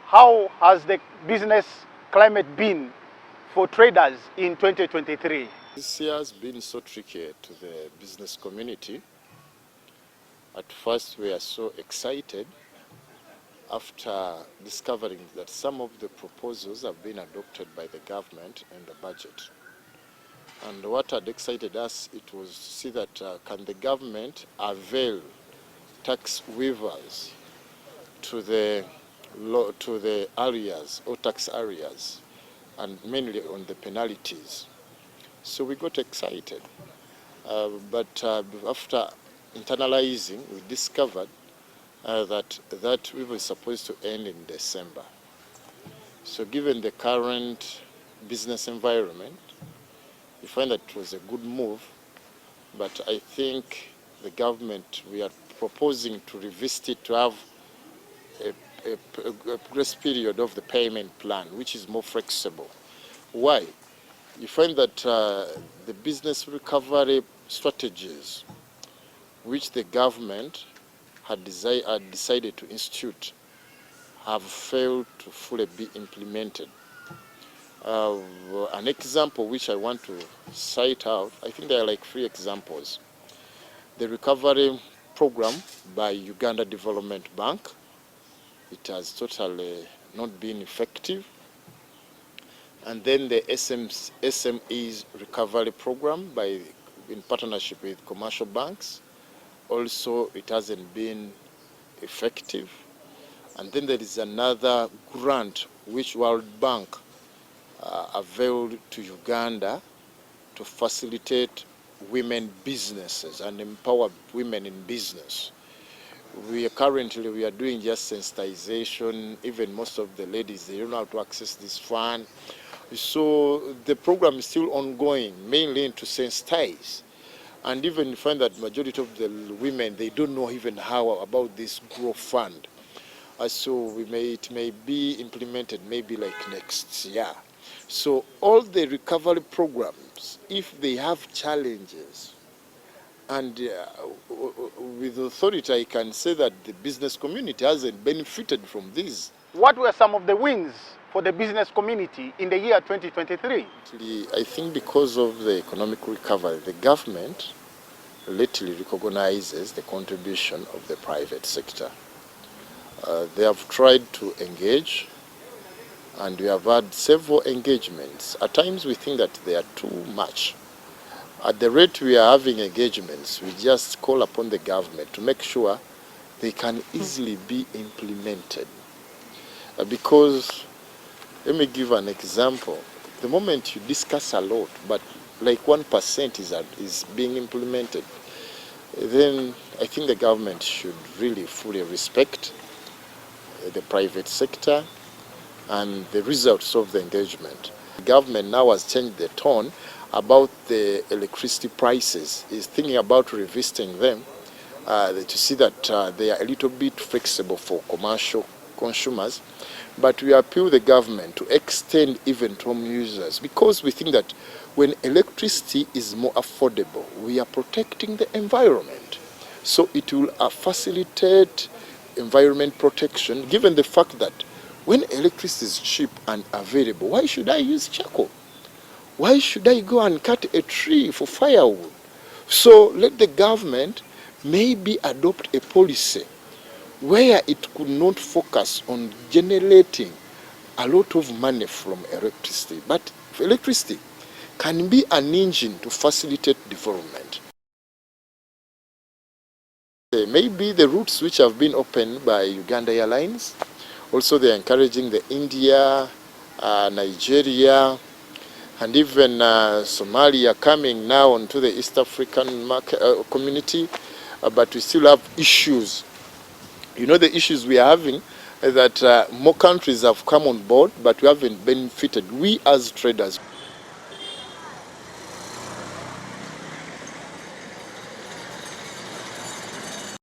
how has the business climate been for traders in 2023? This year has been so tricky to the business community. At first we are so excited after discovering that some of the proposals have been adopted by the government in the budget. And what had excited us, it was to see that can the government avail tax waivers to the areas or tax areas, and mainly on the penalties. So we got excited, but after internalizing, we discovered that we were supposed to end in December. So given the current business environment, we find that it was a good move, but I think the government, we are proposing to revisit it to have a grace period of the payment plan, which is more flexible. Why? You find that the business recovery strategies which the government had decided to institute have failed to fully be implemented. An example which I want to cite out, I think there are like 3 examples. The recovery program by Uganda Development Bank, it has totally not been effective. And then the SMEs recovery program in partnership with commercial banks, also it hasn't been effective. And then there is another grant which World Bank availed to Uganda to facilitate women businesses and empower women in business. We are doing just sensitization. Even most of the ladies, they don't know how to access this fund. So the program is still ongoing, mainly to sensitize. And even you find that majority of the women, they don't know even how about this growth fund. So it may be implemented maybe like next year. So all the recovery programs, if they have challenges, and with authority I can say that the business community hasn't benefited from this. What were some of the wins for the business community in the year 2023? I think because of the economic recovery, the government lately recognizes the contribution of the private sector. They have tried to engage, and we have had several engagements. At times we think that they are too much. At the rate we are having engagements, we just call upon the government to make sure they can easily be implemented. Because, let me give an example. The moment you discuss a lot, but like 1% is being implemented, then I think the government should really fully respect the private sector and the results of the engagement. The government now has changed the tone about the electricity prices, is thinking about revisiting them to see that they are a little bit flexible for commercial consumers. But we appeal the government to extend even to home users, because we think that when electricity is more affordable, we are protecting the environment. So it will facilitate environment protection, given the fact that when electricity is cheap and available, why should I use charcoal? Why should I go and cut a tree for firewood? So let the government maybe adopt a policy where it could not focus on generating a lot of money from electricity, but electricity can be an engine to facilitate development. Maybe the routes which have been opened by Uganda Airlines, also they are encouraging the India, Nigeria, and even Somalia coming now onto the East African market, community, but we still have issues. You know, the issues we are having is that more countries have come on board, but we haven't benefited. We as traders,